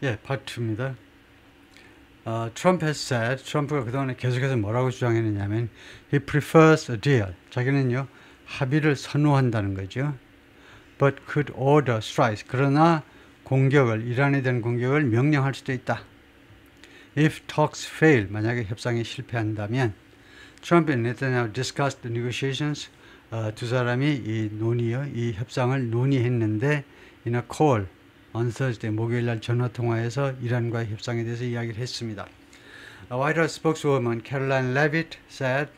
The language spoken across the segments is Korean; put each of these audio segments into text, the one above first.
예, 파트 2입니다. Trump has said, 트럼프가 그동안에 계속해서 뭐라고 주장했느냐면 he prefers a deal. 자기는요, 합의를 선호한다는 거죠. But could order strikes. 그러나 공격을, 이란에 대한 공격을 명령할 수도 있다. If talks fail, 만약에 협상이 실패한다면 Trump and Netanyahu discussed the negotiations. 두 사람이 이 협상을 논의했는데 in a call on Thursday, 목요일 날 전화 통화에서 이란과의 협상에 대해서 이야기를 했습니다. White House spokeswoman Caroline Leavitt said,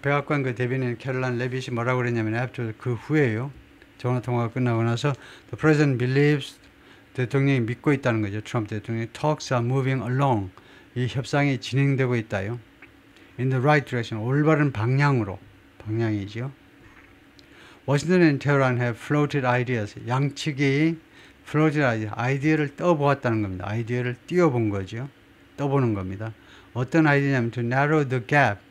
백악관 그 대변인 캐롤라인 레빗이 뭐라고 그랬냐면 after 그 후에요. 전화 통화가 끝나고 나서 the president believes 대통령이 믿고 있다는 거죠. 트럼프 대통령이 talks are moving along. 이 협상이 진행되고 있다요. in the right direction. 올바른 방향이죠. Washington and Tehran have floated ideas. 양측이 floated ideas, 아이디어를 떠보았다는 겁니다. 아이디어를 띄워본 거죠. 떠보는 겁니다. 어떤 아이디어냐면 to narrow the gap.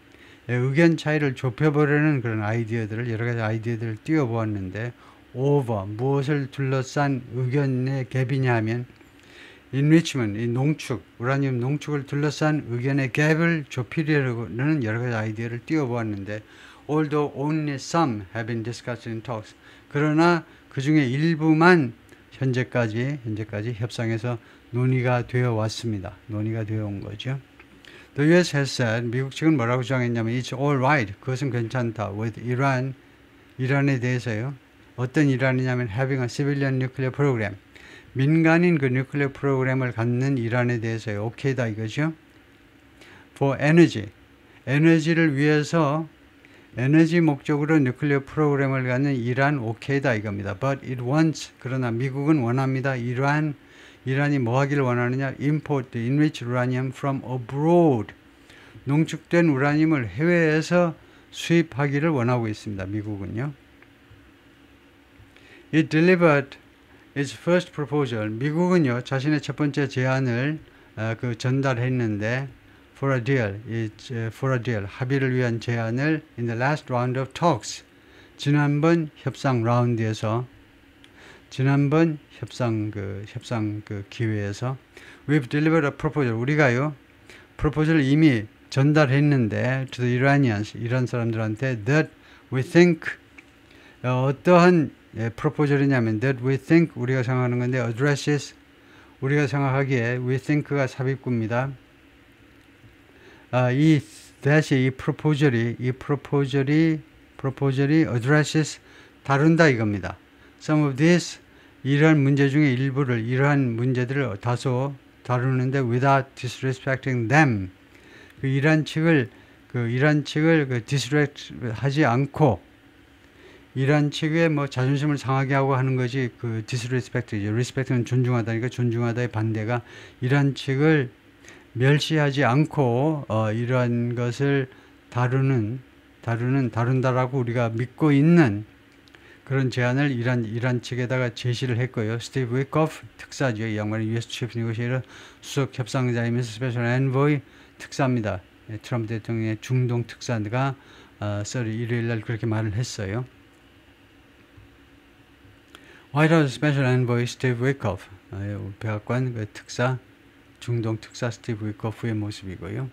의견 차이를 좁혀보려는 그런 아이디어들을, 여러 가지 아이디어들을 띄워보았는데 over, 무엇을 둘러싼 의견의 갭이냐 하면 enrichment, 이 농축, 우라늄 농축을 둘러싼 의견의 갭을 좁히려는 여러 가지 아이디어를 띄워보았는데 although only some have been discussed in talks. 그러나 그 중에 일부만 현재까지 협상에서 논의가 되어 왔습니다. 논의가 되어 온 거죠. The US has said, 미국 측은 뭐라고 주장했냐면 it's all right. 그것은 괜찮다. with Iran, 이란에 대해서요. 어떤 이란이냐면 having a civilian nuclear program. 민간인 그 뉴클리어 프로그램을 갖는 이란에 대해서요. 오케이다 이거죠. For energy. 에너지를 위해서 에너지 목적으로 뉴클리어 프로그램을 갖는 이란 오케이다 이겁니다. But it wants, 그러나 미국은 원합니다. 이란이 뭐 하기를 원하느냐? Import the enriched uranium from abroad. 농축된 우라늄을 해외에서 수입하기를 원하고 있습니다. 미국은요. It delivered its first proposal. 미국은요, 자신의 첫 번째 제안을 전달했는데 for a deal, 합의를 위한 제안을 in the last round of talks. 지난번 협상 기회에서 we've delivered a proposal. 우리가요, proposal을 이미 전달했는데 to the Iranians, 이란 사람들한테 that we think 어떠한 proposal이냐면 that we think 우리가 생각하는 건데 addresses 우리가 생각하기에 we think가 삽입구입니다. 이 proposal이 addresses 다룬다 이겁니다. Some of these 이러한 문제 중에 일부를 이러한 문제들을 다소 다루는데 without disrespecting them 이란 측을 disrespect 하지 않고 이란 측의 뭐 자존심을 상하게 하고 하는 것이 그 disrespect이죠. respect는 존중하다니까 존중하다의 반대가 이란 측을 멸시하지 않고 이러한 것을 다룬다라고 우리가 믿고 있는 그런 제안을 이란 측에다가 제시를 했고요. 스티브 위코프 특사죠. 이 양반이 US Chief Negotiator 수석 협상자이면서 스페셜 엔보이 특사입니다. 트럼프 대통령의 중동 특사가 일요일 날 그렇게 말을 했어요. White House Special Envoy 스티브 위코프 백악관 그 특사 중동 특사 스티브 위코프의 모습이고요.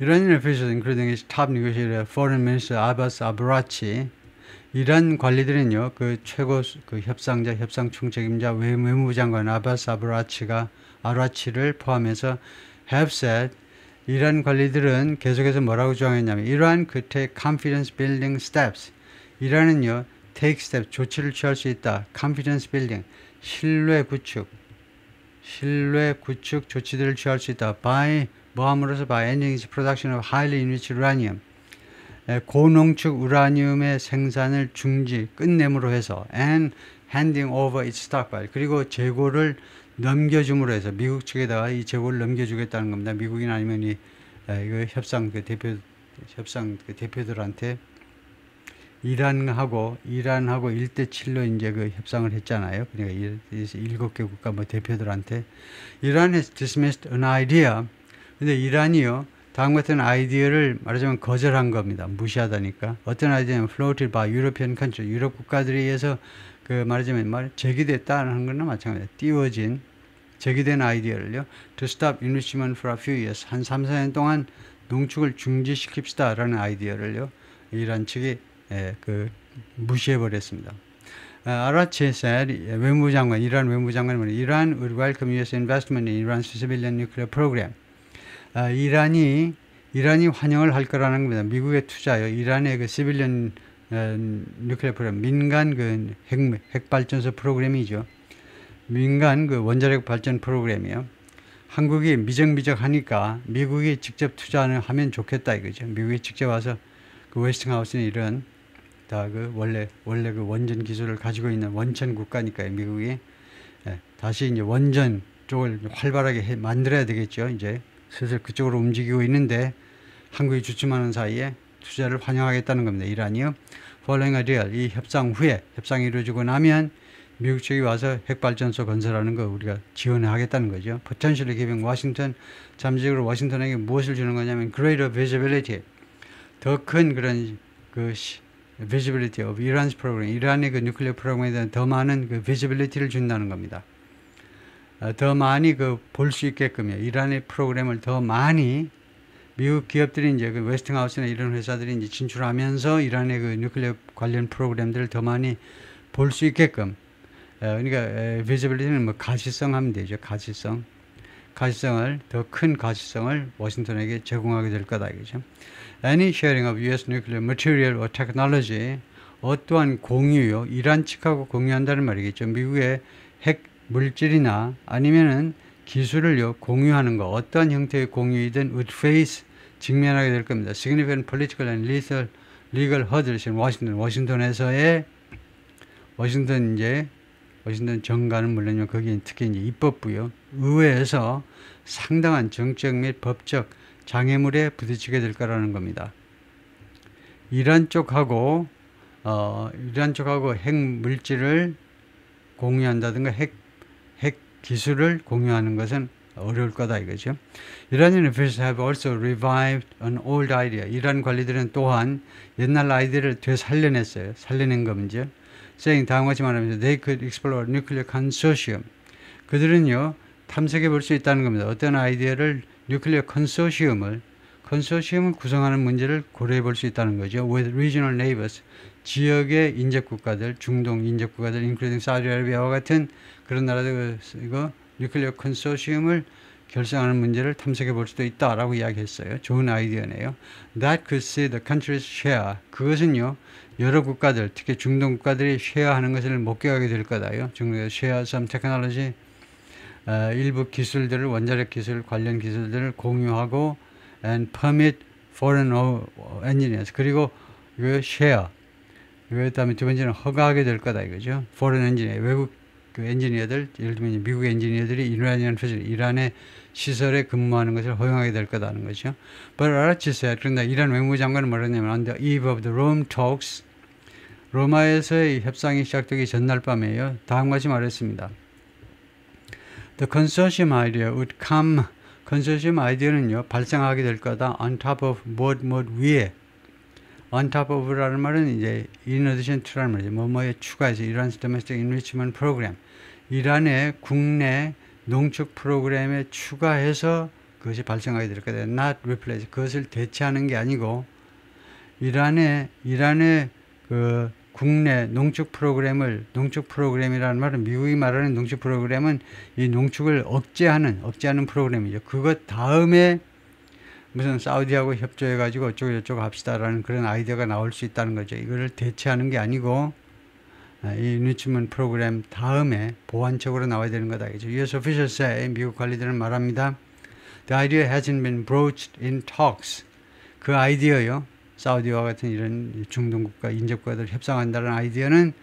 Iranian officials, including its top negotiator, Foreign Minister Abbas Araghchi, 이란 관리들은요, 그 최고 그 협상 총책임자 외무부 장관 아바스 아라치를 포함해서 have said, 이란 관리들은 계속해서 뭐라고 주장했냐면, Iran could take confidence building steps. 이란은요, take steps, 조치를 취할 수 있다. confidence building, 신뢰 구축 조치들을 취할 수 있다. by ending its production of highly enriched uranium. 고농축 우라늄의 생산을 끝냄으로 해서 and handing over its stockpile. 그리고 재고를 넘겨줌으로 해서 미국 측에다가 이 재고를 넘겨주겠다는 겁니다. 미국인 아니면 이거 협상 대표들한테 이란하고 1대7로 이제 그 협상을 했잖아요. 그러니까 7개 국가 대표들한테 Iran has dismissed an idea. 근데 이란이요, 다음 같은 아이디어를 말하자면 거절한 겁니다. 무시하다니까. 어떤 아이디어냐면 floated by European countries. 유럽 국가들에 의해서 그 말하자면 제기됐다는 거는 마찬가지예요. 띄워진 제기된 아이디어를요. To stop enrichment for a few years. 한 3, 4년 동안 농축을 중지시킵시다 라는 아이디어를요. 이란 측이 무시해 버렸습니다. 아라치 said, 외무부 장관, 이란 외무부 장관이 말이에요. Iran would welcome US investment in Iran's civilian nuclear program. 이란이 환영을 할 거라는 겁니다. 미국의 투자요. 이란의 그 시빌리언 뉴클리어 프로그램, 민간 그 핵발전소 프로그램이죠. 민간 그 원자력 발전 프로그램이요. 한국이 미적미적하니까 미국이 직접 투자하면 좋겠다 이거죠. 미국이 직접 와서 그 웨스팅하우스는 이런 다 그 원래 그 원전 기술을 가지고 있는 원천 국가니까요. 미국이 다시 이제 원전 쪽을 활발하게 만들어야 되겠죠. 이제 슬슬 그쪽으로 움직이고 있는데 한국이 주춤하는 사이에 투자를 환영하겠다는 겁니다. 이란이요. Following a deal, 이 협상 후에 협상이 이루어지고 나면 미국 측이 와서 핵발전소 건설하는 거 우리가 지원하겠다는 거죠. Potentially giving Washington, 잠재적으로 워싱턴에게 무엇을 주는 거냐면 greater visibility, 더 큰 그런 그 visibility of Iran's program, 이란의 그 뉴클리어 프로그램에 대한 더 많은 그 visibility를 준다는 겁니다. 더 많이 그 볼 수 있게끔요. 이란의 프로그램을 더 많이 미국 기업들이 이제 그 웨스팅하우스나 이런 회사들이 이제 진출하면서 이란의 그 뉴클리어 관련 프로그램들을 더 많이 볼 수 있게끔. 그러니까 visibility는 뭐 가시성 하면 되죠. 가시성을 더 큰 가시성을 워싱턴에게 제공하게 될 거다 이거죠. Any sharing of U.S. nuclear material or technology, 어떠한 공유요. 이란 측하고 공유한다는 말이겠죠. 미국의 핵 물질이나 아니면은 기술을요 공유하는 거, 어떠한 형태의 공유이든 would face, 직면하게 될 겁니다. Significant political and legal hurdles in Washington. 워싱턴 정가는 물론이면 거기에 특히 이제 입법부요, 의회에서 상당한 정책 및 법적 장애물에 부딪히게 될 거라는 겁니다. 이란 쪽하고 핵 물질을 공유한다든가 핵 기술을 공유하는 것은 어려울 거다 이거죠. Iranian officials have also revived an old idea. 이란 관리들은 또한 옛날 아이디어를 되살려냈어요. 살려낸 겁니다. saying 다음과 같이 말하면서 they could explore nuclear consortium. 그들은요 탐색해 볼 수 있다는 겁니다. 어떤 아이디어를 뉴클리어 컨소시엄을 구성하는 문제를 고려해 볼 수 있다는 거죠. With regional neighbors, 지역의 인접국가들, 중동 인접국가들, including 사우디아라비아와 같은 그런 나라들 이거 뉴클리어 컨소시엄을 결성하는 문제를 탐색해 볼 수도 있다라고 이야기했어요. 좋은 아이디어네요. That could see the countries share. 그것은요 여러 국가들, 특히 중동 국가들이 쉐어하는 것을 목격하게 될 거다요. 중국에서 share some technology, 일부 기술들을, 원자력 기술 관련 기술들을 공유하고 and permit foreign engineers, 그리고 이거 share, 그 다음에 두 번째는 허가하게 될 거다 이거죠. foreign engineer, 외국 그 엔지니어들, 예를 들면 미국의 엔지니어들이 이란의 시설에 근무하는 것을 허용하게 될 거다는 거죠. But Arachi said, 그런데 이란 외무장관은 뭐랬냐면 on the eve of the Rome talks, 로마에서의 협상이 시작되기 전날 밤에요. 다음과 같이 말했습니다. The consortium idea would come, 컨소시엄 아이디어는요 발생하게 될 거다. on top of 무엇 위에, on top of라는 말은 이제 in addition to라는 말이죠. 뭐뭐에 추가해서 Iran's domestic enrichment program, 이란의 국내 농축 프로그램에 추가해서 그것이 발생하게 될 거다. not replace, 그것을 대체하는 게 아니고 이란의 그 국내 농축 프로그램이라는 말은, 미국이 말하는 농축 프로그램은 이 농축을 억제하는 프로그램이죠. 그것 다음에 무슨 사우디하고 협조해가지고 어쩌고 저쩌고 합시다라는 그런 아이디어가 나올 수 있다는 거죠. 이거를 대체하는 게 아니고 이 enrichment 프로그램 다음에 보완책으로 나와야 되는 거다. US officials say, 미국 관리들은 말합니다. The idea hasn't been broached in talks. 그 아이디어요. 사우디와 같은 이런 중동 국가, 인접국가들 협상한다는 아이디어는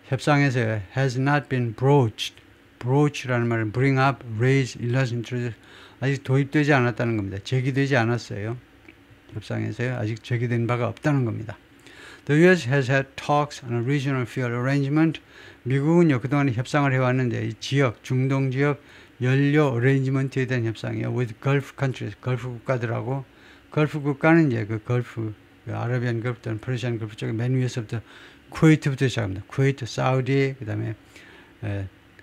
협상에서 has not been broached. broach라는 말은 bring up, raise, illustrate, 아직 도입되지 않았다는 겁니다. 제기되지 않았어요. 협상에서요. 아직 제기된 바가 없다는 겁니다. The U.S. has had talks on a regional fuel arrangement. 미국은요 그동안 협상을 해왔는데 이 지역, 중동 지역 연료 어레인지먼트에 대한 협상이요. with Gulf countries, 걸프 국가들하고, 걸프 국가는 이제 그 걸프, 그 아라비안 걸프 또는 퍼시안 걸프 쪽에 맨 위에서부터 쿠웨이트부터 시작합니다. 쿠웨이트, 사우디, 그 다음에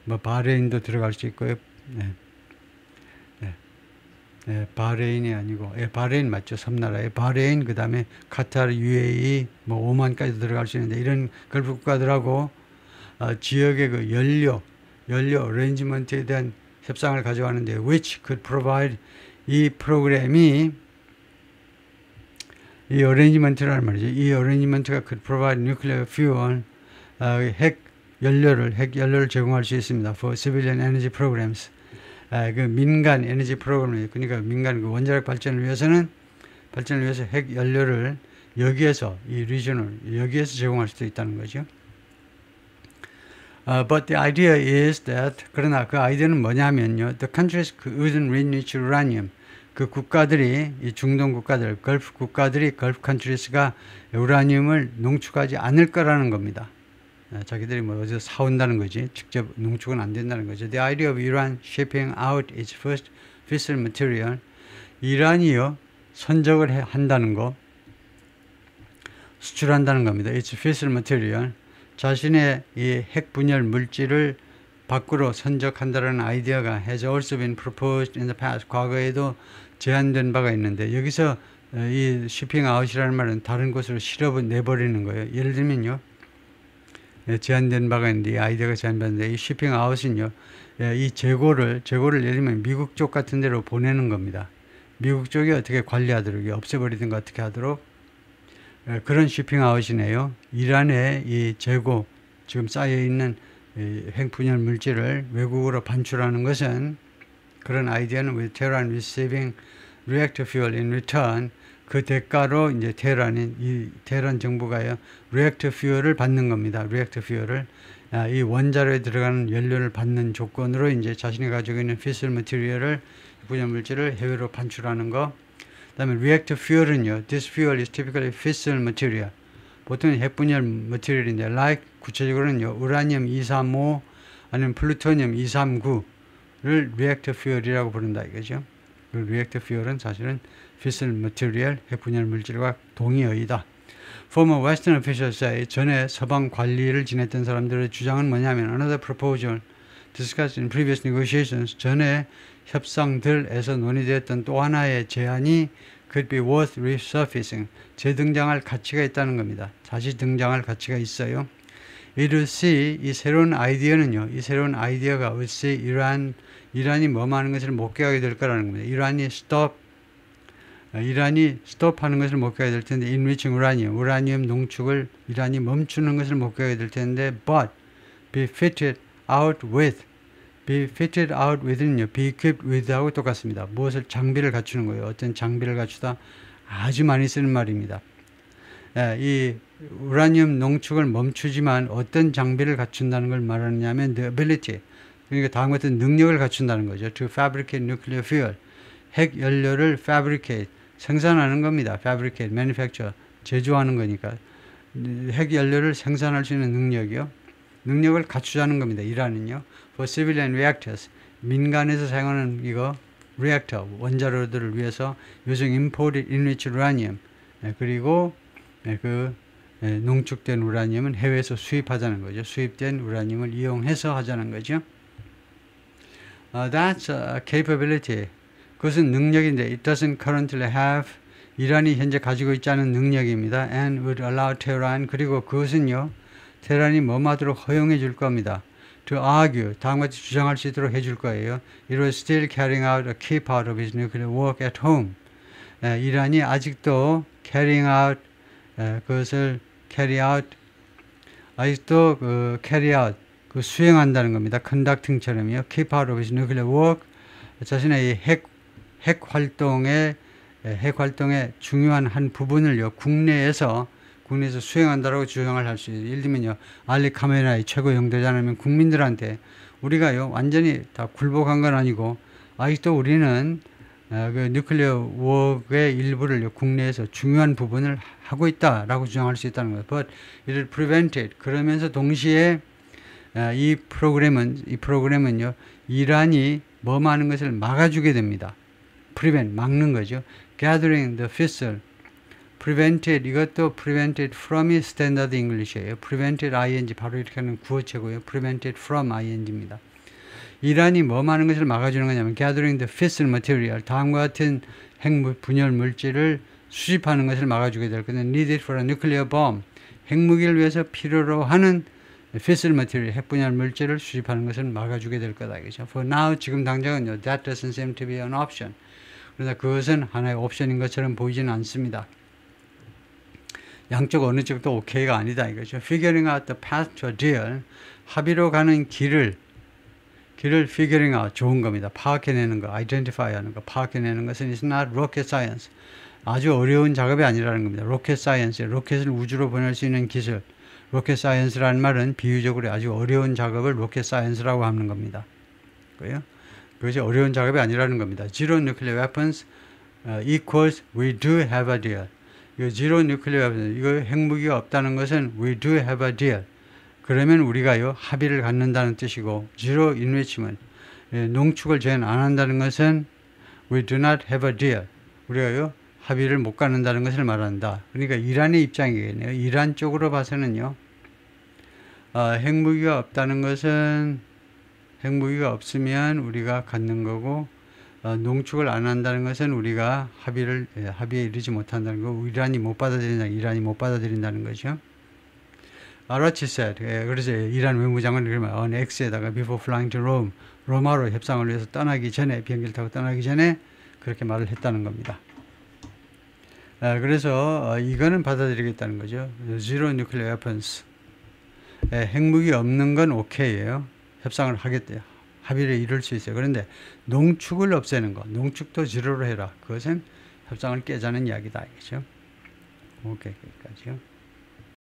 뭐 바레인도 들어갈 수 있고요. 바레인이 아니고 바레인 맞죠? 섬나라에 바레인, 그 다음에 카타르, UAE, 뭐 오만까지 들어갈 수 있는데 이런 걸프 국가들하고 지역의 그 연료 어레인지먼트에 대한 협상을 가져가는데 which could provide 이 프로그램이 이 어레인지먼트라는 말이죠. 이 어레인지먼트가 could provide nuclear fuel 핵 연료를 제공할 수 있습니다. for civilian energy programs. 그 민간 에너지 프로그램, 그러니까 민간 그 원자력 발전을 위해서 핵 연료를 여기에서 이 리전을 여기에서 제공할 수도 있다는 거죠. But the idea is that 그러나 그 아이디어는 뭐냐면요. The countries wouldn't enrich uranium. 그 국가들이 이 중동 국가들, 걸프 국가들이 걸프 컨트리스가 우라늄을 농축하지 않을 거라는 겁니다. 자기들이 뭐 어디서 사온다는 거지 직접 농축은 안 된다는 거죠. The idea of Iran shipping out its first fissile material, 이란이요 선적을 한다는 거, 수출한다는 겁니다. Its fissile material, 자신의 이 핵 분열 물질을 밖으로 선적한다는 아이디어가 has also been proposed in the past. 과거에도 제안된 바가 있는데 여기서 이 shipping out이라는 말은 다른 곳으로 실어 내버리는 거예요. 예를 들면요. 제안된 바가 있는데 이 아이디어가 제안받는데 이 shipping out은요. 이 재고를 예를 들면 미국 쪽 같은 데로 보내는 겁니다. 미국 쪽이 어떻게 관리하도록 없애버리든가 어떻게 하도록 그런 shipping out이네요. 이란의 이 재고 지금 쌓여있는 핵 분열 물질을 외국으로 반출하는 것은 그런 아이디어는 with Tehran receiving reactor fuel in return, 그 대가로 이제 테헤란 정부가요 reactor fuel을 받는 겁니다. reactor fuel을 이 원자로에 들어가는 연료를 받는 조건으로 이제 자신이 가지고 있는 fissile material을 분열 물질을 해외로 반출하는 거. 그다음에 reactor fuel은요, this fuel is typically fissile material. 보통 핵분열 material인데, like 구체적으로는요, 우라늄 235 아니면 플루토늄 239를 reactor fuel이라고 부른다 이거죠. 그 reactor fuel은 사실은 fissile material, 핵분열 물질과 동의어이다. Former Western officials say, 전에 서방 관리를 지냈던 사람들의 주장은 뭐냐면, another proposal discussed in previous negotiations, 전에 협상들에서 논의되었던 또 하나의 제안이 could be worth resurfacing, 재등장할 가치가 있다는 겁니다. 다시 등장할 가치가 있어요. It will see, 이 새로운 아이디어는요, 이 새로운 아이디어가 will see 이란이 뭐하는 것을 목격하게 될 거라는 겁니다. 이란이 스톱하는 것을 목격하게 될 텐데, enriching 우라늄 농축을 이란이 멈추는 것을 목격하게 될 텐데, but be fitted out with는요, be equipped with하고 똑같습니다. 무엇을 장비를 갖추는 거예요. 어떤 장비를 갖추다 아주 많이 쓰는 말입니다. 이 우라늄 농축을 멈추지만 어떤 장비를 갖춘다는 걸 말하느냐면 the ability, 그러니까 다음 같은 능력을 갖춘다는 거죠. to fabricate nuclear fuel, 핵 연료를 fabricate, 생산하는 겁니다. fabricate, manufacture, 제조하는 거니까 핵 연료를 생산할 수 있는 능력을 갖추자는 겁니다. 이란은요. for civilian reactors, 민간에서 사용하는 이거 reactor, 원자로들을 위해서 using imported enriched uranium, 그리고 농축된 우라늄은 해외에서 수입하자는 거죠. 수입된 우라늄을 이용해서 하자는 거죠. That's a capability. 그것은 능력인데 it doesn't currently have, 이란이 현재 가지고 있지 않은 능력입니다. and would allow Tehran, 그리고 그것은요, 테헤란이 뭐하도록 허용해 줄 겁니다. to argue, 다음같이 주장할 수 있도록 해줄 거예요. It was still carrying out a key part of his nuclear work at home. 이란이 아직도 carrying out, 그것을 carry out, 아직도 carry out, 수행한다는 겁니다. conducting처럼요. key part of his nuclear work, 자신의 핵 활동의 중요한 한 부분을요, 국내에서 수행한다라고 주장을 할 수 있어요. 예를 들면요, 알리 카메라의 최고 영도자라면 국민들한테 우리가요, 완전히 다 굴복한 건 아니고, 아직도 우리는 그 뉴클리어 워크의 일부를 국내에서 중요한 부분을 하고 있다라고 주장할 수 있다는 거예요. But it prevented, 그러면서 동시에 이 프로그램은요, 이란이 뭐하는 것을 막아주게 됩니다. prevent, 막는 거죠. gathering the fissile, prevented, 이것도 prevented from이 standard English예요. prevented ing 바로 이렇게 하는 구어체고요. prevented from ing입니다. 이란이 뭐 하는 것을 막아주는 거냐면 gathering the fissile material, 다음과 같은 핵 분열 물질을 수집하는 것을 막아주게 될 거는 needed for a nuclear bomb, 핵무기를 위해서 필요로 하는 fissile material, 핵분열 물질을 수집하는 것을 막아주게 될 거다. 그죠? For now, 지금 당장은요, that doesn't seem to be an option. 그러나 그것은 하나의 옵션인 것처럼 보이지는 않습니다. 양쪽 어느 쪽도 오케이가 아니다 이거죠. Figuring out the path to a deal, 합의로 가는 길을 figuring out, 좋은 겁니다. 파악해내는 거, identify 하는 거, 파악해내는 것은 is not rocket science. 아주 어려운 작업이 아니라는 겁니다. rocket science, 로켓을 우주로 보낼 수 있는 기술. rocket science라는 말은 비유적으로 아주 어려운 작업을 rocket science라고 하는 겁니다. 그것이 어려운 작업이 아니라는 겁니다. Zero nuclear weapons equals we do have a deal. 이거 zero nuclear weapons, 이거 핵무기가 없다는 것은 we do have a deal. 그러면 우리가요 합의를 갖는다는 뜻이고, zero enrichment, 농축을 제한 안 한다는 것은 we do not have a deal. 우리가요 합의를 못 갖는다는 것을 말한다. 그러니까 이란의 입장이겠네요. 이란 쪽으로 봐서는요, 핵무기가 없다는 것은 핵무기가 없으면 우리가 갖는 거고, 농축을 안 한다는 것은 우리가 합의에 이르지 못한다는 거, 이란이 못 받아들인다는 거죠. Arachi said, 그래서 이란 외무장관이 그러면 on X에다가 before flying to Rome, 로마로 협상을 위해서 떠나기 전에, 비행기를 타고 떠나기 전에 그렇게 말을 했다는 겁니다. 그래서 이거는 받아들이겠다는 거죠. Zero nuclear weapons, 핵무기 없는 건 오케이예요. 협상을 하겠대요. 합의를 이룰 수 있어요. 그런데 농축을 없애는 거, 농축도 제로로 해라. 그것은 협상을 깨자는 이야기다. 알겠죠? 오케이, 여기까지요.